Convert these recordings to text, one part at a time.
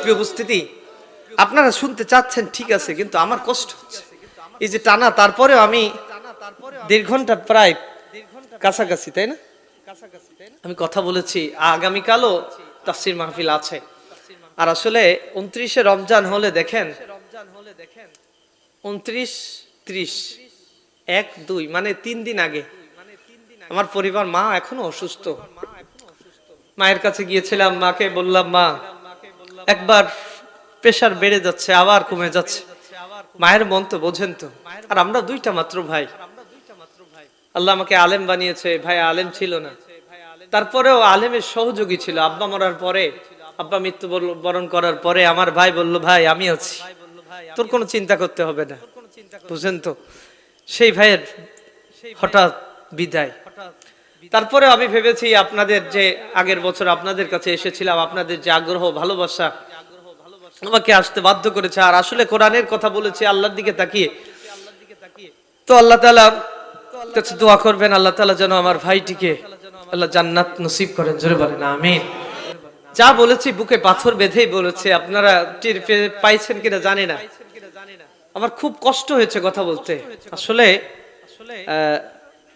প্রিয় উপস্থিতি, আপনারা শুনতে চাচ্ছেন ঠিক আছে, কিন্তু আমার কষ্ট হচ্ছে এই যে টানা, তারপরেও আমি 1.5 ঘন্টা প্রায় কাছাকাছি, তাই না, আমি কথা বলেছি। আগামীকালও তাফসীর মাহফিল আছে। আর আসলে 29শে রমজান হলে দেখেন 29, 30, 1, 2 মানে 3 দিন আগে আমার পরিবার, মা এখনো অসুস্থ, মায়ের কাছে গিয়েছিলাম, মাকে বললাম মা একবার প্রেশার বেড়ে যাচ্ছে, আবার কমে যাচ্ছে। মায়ের মন তো বোঝেন তো, আর আমরা 2টা মাত্র ভাই। আল্লাহ আমাকে আলেম বানিয়েছে, ভাই আলেম ছিল না, তারপরেও আলেমের সহযোগী ছিল। আব্বা মরার পরে, আব্বা মৃত্যুবরণ করার পরে আমার ভাই বলল, ভাই আমি আছি, তোর কোনো চিন্তা করতে হবে না, বুঝেন তো। সেই ভাইয়ের হঠাৎ বিদায়। তারপরে আমি ভেবেছি আপনাদের যে আগের বছর আপনাদের কাছে এসেছিলাম, আপনাদের যে আগ্রহ ভালোবাসা আমাকে আসতে বাধ্য করেছে, আর আসলে কোরআনের কথা বলেছি আল্লাহর দিকে তাকিয়ে। তো আল্লাহ তাআলা কাছে দোয়া করবেন, আল্লাহ তাআলা যেন আমার ভাইটিকে আল্লাহ জান্নাত নসিব করেন, জোরে বলেন আমিন। যা বলেছি বুকে পাথর বেঁধেই বলেছে, আপনারা টের পাইছেন কিনা জানি না, আমার খুব কষ্ট হয়েছে কথা বলতে। আসলে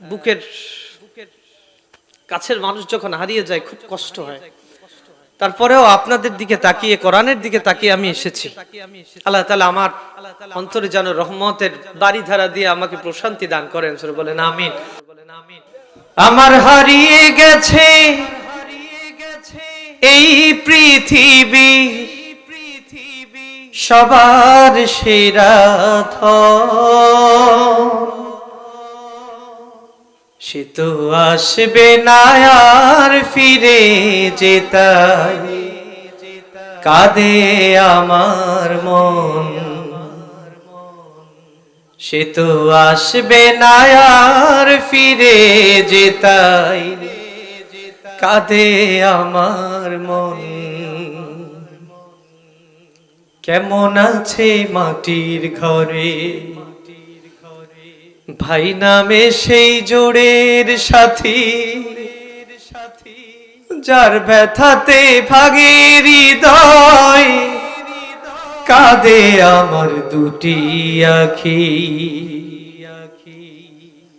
বুকের কাছের মানুষ যখন হারিয়ে যায় খুব কষ্ট হয়। তারপরেও আপনাদের দিকে তাকিয়ে, কোরআনের দিকে তাকিয়ে আমি এসেছি। আল্লাহ তাআলা আমার অন্তরে যেন রহমতের বাড়িধারা দিয়ে আমাকে প্রশান্তি দান করেন, জোরে বলেন আমিন। আমার হারিয়ে গেছে এই পৃথিবী, সবার সেরা ধন, সে তো আসবে না আর ফিরে যেতাই, কাঁদে আমার মন। সে তো আসবে না আর ফিরে যেতাই, কাঁদে আমার মন। কেমন আছে মাটির ঘরে ভাই নামে সেই জোড়ের সাথী, যার ব্যথাতে ভাঙে হৃদয়, কাঁদে আমার দুটি আখি।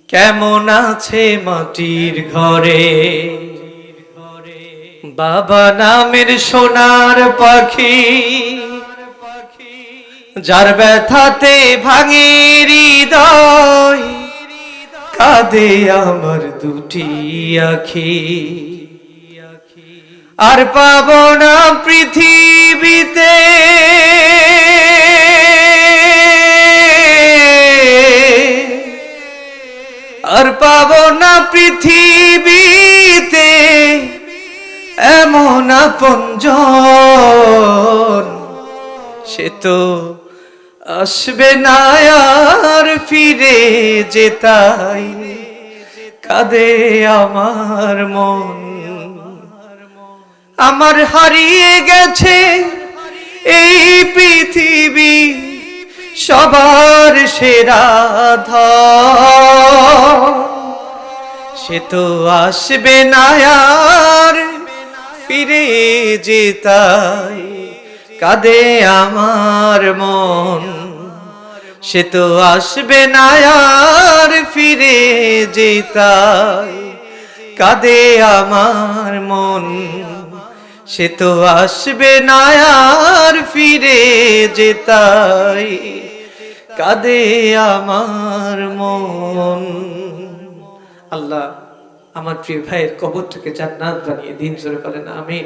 কেমন আছে মাটির ঘরে বাবা নামের সোনার পাখি, যার ব্যথাতে ভাঙে হৃদয়, কাঁদে আমার দুটি আখি। আর পাবো না পৃথিবীতে আর পাবো না পৃথিবীতে এমন আপনজন, সে তো আসবে না আর ফিরে যেতাই, কাঁদে আমার মন। আমার হারিয়ে গেছে এই পৃথিবী, সবার সেরা ধন, সে তো আসবে না আর ফিরে যেতাই, কাঁদে আমার মন। সে তো আসবে না আর ফিরে যেতাই, কাঁদে আমার মন। সে তো আসবে না আর ফিরে যেতাই, কাঁদে আমার মন। আল্লাহ আমার প্রিয় ভাইয়ের কবরটাকে জান্নাত বানিয়ে দিন, জোরে বলেন আমিন।